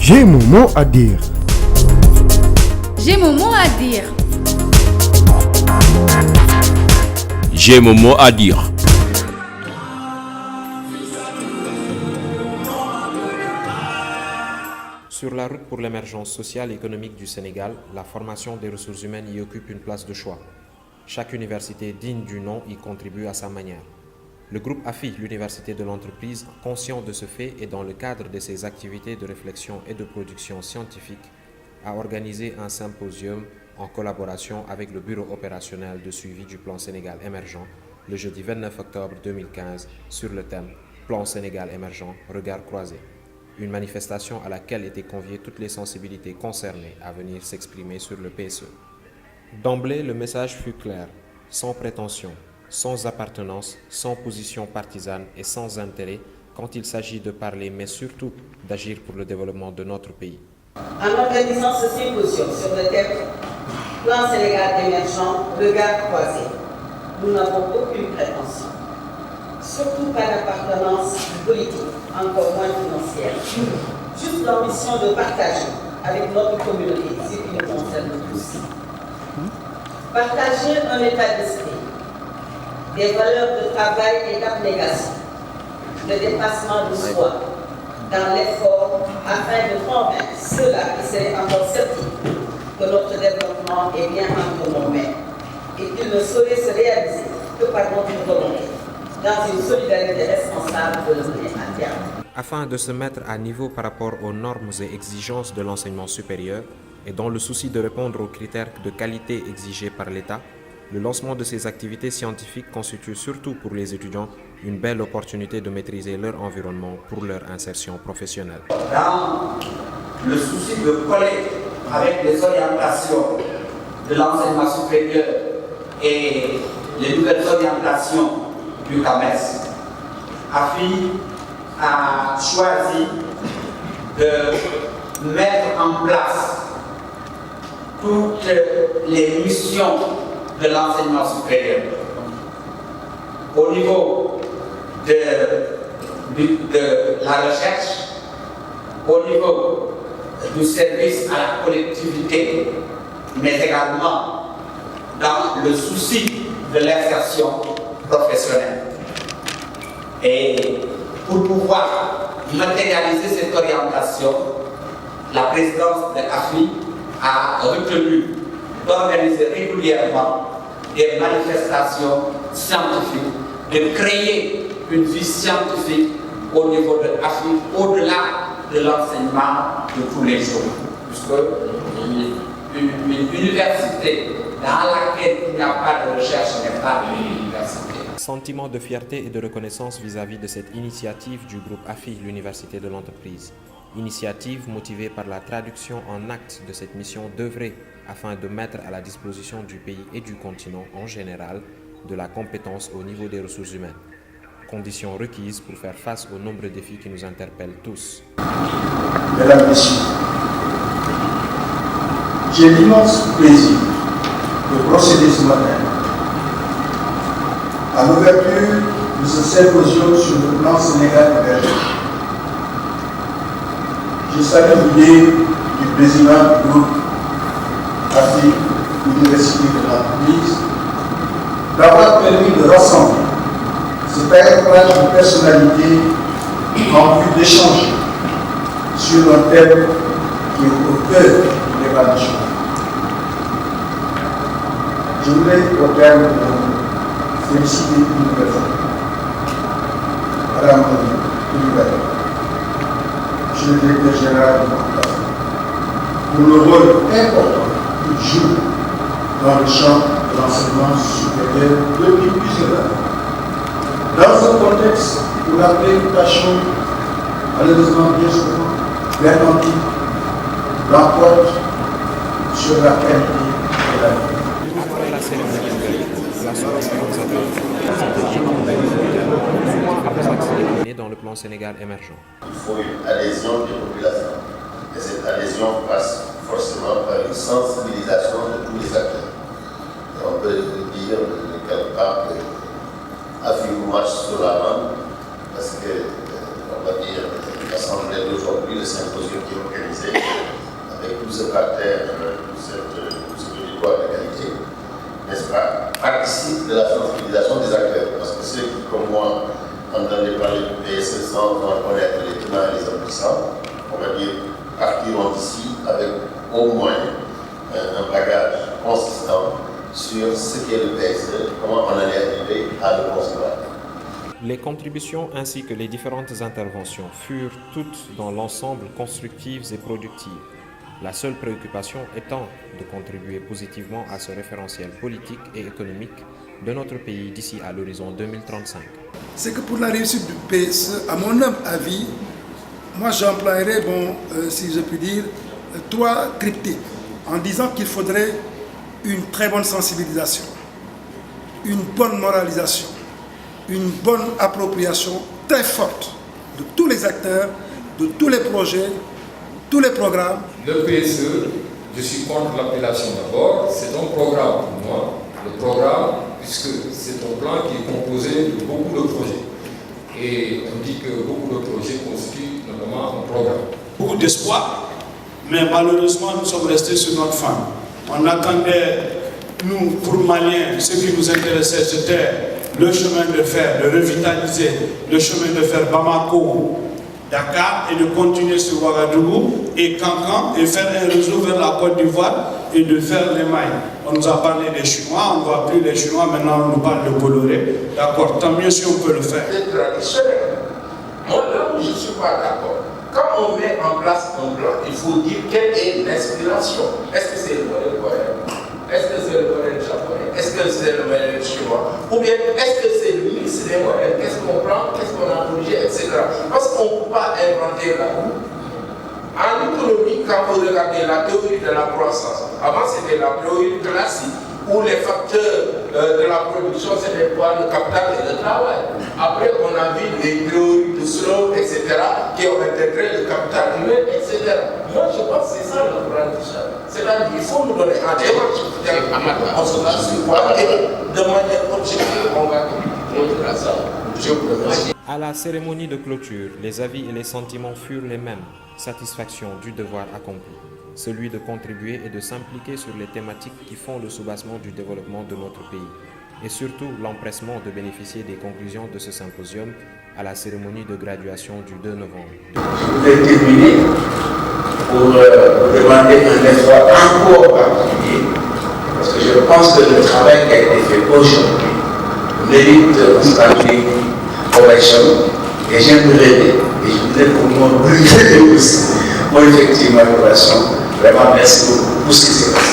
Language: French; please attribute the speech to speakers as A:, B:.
A: J'ai mon mot à dire.
B: J'ai mon mot à dire.
C: J'ai mon mot à dire.
D: Sur la route pour l'émergence sociale et économique du Sénégal, la formation des ressources humaines y occupe une place de choix. Chaque université digne du nom y contribue à sa manière. Le groupe AFI, l'Université de l'entreprise, conscient de ce fait et dans le cadre de ses activités de réflexion et de production scientifique, a organisé un symposium en collaboration avec le Bureau opérationnel de suivi du Plan Sénégal émergent le jeudi 29 octobre 2015 sur le thème Plan Sénégal émergent, regard croisé. Une manifestation à laquelle étaient conviées toutes les sensibilités concernées à venir s'exprimer sur le PSE. D'emblée, le message fut clair, sans prétention, sans appartenance, sans position partisane et sans intérêt quand il s'agit de parler, mais surtout d'agir pour le développement de notre pays.
E: En organisant ce symposium sur le thème Plan Sénégal émergent, regard croisé, nous n'avons aucune prétention, surtout pas d'appartenance politique, encore moins financière, juste l'ambition de partager avec notre communauté ce qui nous concerne tous. Partager un état d'esprit, des valeurs de travail et d'abnégation, de dépassement de soi, dans l'effort afin de convaincre ceux-là qui seraient encore sceptiques que notre développement est bien entre nos mains et qu'il ne saurait se réaliser que par notre volonté, dans une solidarité responsable de l'avenir à terme.
D: Afin de se mettre à niveau par rapport aux normes et exigences de l'enseignement supérieur et dans le souci de répondre aux critères de qualité exigés par l'État, le lancement de ces activités scientifiques constitue surtout pour les étudiants une belle opportunité de maîtriser leur environnement pour leur insertion professionnelle.
F: Dans le souci de coller avec les orientations de l'enseignement supérieur et les nouvelles orientations du CAMES, AFI a choisi de mettre en place toutes les missions de l'enseignement supérieur au niveau de la recherche, au niveau du service à la collectivité, mais également dans le souci de l'insertion professionnelle. Et pour pouvoir matérialiser cette orientation, la présidence de l'AFI a retenu d'organiser régulièrement des manifestations scientifiques, de créer une vie scientifique au niveau de l'AFI, au-delà de l'enseignement de tous les jours. Puisque une université dans laquelle il n'y a pas de recherche n'est pas une université.
D: Sentiment de fierté et de reconnaissance vis-à-vis de cette initiative du groupe AFI, l'Université de l'entreprise. Initiative motivée par la traduction en actes de cette mission d'œuvrer afin de mettre à la disposition du pays et du continent en général de la compétence au niveau des ressources humaines. Conditions requises pour faire face aux nombreux défis qui nous interpellent tous.
G: Mesdames, Messieurs, j'ai l'immense plaisir de procéder ce matin à l'ouverture de ce symposium sur le plan Sénégal émergent. Je salue l'idée du président du groupe AFI, l'Université de l'entreprise, d'avoir permis de rassembler ce pèlerinage de personnalités en vue d'échanger sur un thème qui est au cœur de l'évaluation. Je voudrais au terme de féliciter une nouvelle fois Madame Koulibaly, monsieur le directeur général de l'entreprise, pour le rôle important qu'il joue dans le champ de l'enseignement supérieur depuis plusieurs années. Dans un contexte où la préoccupation, malheureusement bien souvent, grandit, l'emporte sur la qualité de la vie.
D: Après la cérémonie ouverte, la soirée dans le plan Sénégal émergent.
H: Il faut une adhésion des populations. Et cette adhésion passe forcément par une sensibilisation de tous les acteurs. Et on peut dire de quelque part que AFI marche sur la main parce que, on va dire, l'Assemblée d'aujourd'hui, le symposium qui est organisé réfractaires de ce territoire d'égalité, n'est-ce pas, participe de la sensibilisation des acteurs. Parce que ceux qui, comme moi, entendaient parler du PSE sans connaître les tenants et les aboutissants, on va dire, partiront d'ici avec au moins un bagage consistant sur ce qu'est le PSE, comment on en est arrivé à le concevoir.
D: Les contributions ainsi que les différentes interventions furent toutes dans l'ensemble constructives et productives, la seule préoccupation étant de contribuer positivement à ce référentiel politique et économique de notre pays d'ici à l'horizon 2035.
G: C'est que pour la réussite du PSE, à mon humble avis, moi j'emploierais, si je puis dire, 3 triptyques, en disant qu'il faudrait une très bonne sensibilisation, une bonne moralisation, une bonne appropriation très forte de tous les acteurs, de tous les projets, tous les programmes.
A: Le PSE, je suis contre l'appellation d'abord, c'est un programme pour moi. Le programme, puisque c'est un plan qui est composé de beaucoup de projets. Et on dit que beaucoup de projets constituent notamment un programme.
I: Beaucoup d'espoir, mais malheureusement nous sommes restés sur notre faim. On attendait, nous, pour Maliens, ce qui nous intéressait, c'était le chemin de fer, de revitaliser le chemin de fer Bamako-Dakar et de continuer sur Ouagadougou et Cancan et faire un réseau vers la Côte d'Ivoire et de faire les mailles. On nous a parlé des Chinois, on ne voit plus les Chinois, maintenant on nous parle de Bolloré. D'accord, tant mieux si on peut le faire.
F: C'est traditionnel. Moi, là où je ne suis pas d'accord, quand on met en place un plan, il faut dire quelle est l'inspiration. Est-ce que c'est le modèle coréen? Est-ce que c'est le modèle japonais? Est-ce que c'est le modèle chinois? Ou bien est-ce que c'est le mix des modèles? Qu'est-ce qu'on prend? Qu'est-ce qu'on a corrigé, etc. Parce qu'on ne peut pas inventer la roue. En économie, quand vous regardez la théorie de la croissance, avant c'était la théorie classique, où les facteurs de la production c'était quoi? Le capital et le travail. Après on a vu les théories de Slow, etc., qui ont intégré le capital humain, etc. Moi je pense que c'est ça l'apprentissage. C'est-à-dire qu'il faut nous donner un démarche, on se base sur quoi, et de manière objective on va montrer ça. Je vous remercie.
D: À la cérémonie de clôture, les avis et les sentiments furent les mêmes. Satisfaction du devoir accompli, celui de contribuer et de s'impliquer sur les thématiques qui font le soubassement du développement de notre pays, et surtout l'empressement de bénéficier des conclusions de ce symposium à la cérémonie de graduation du 2 novembre.
F: Je voudrais terminer pour vous demander un effort encore particulier, parce que je pense que le travail qui a été fait aujourd'hui mérite un standing ovation, et j'aimerais, et je voudrais pour moi brûler aussi, moi effectivement, l'ovation. Vraiment, merci beaucoup pour ce qui s'est passé.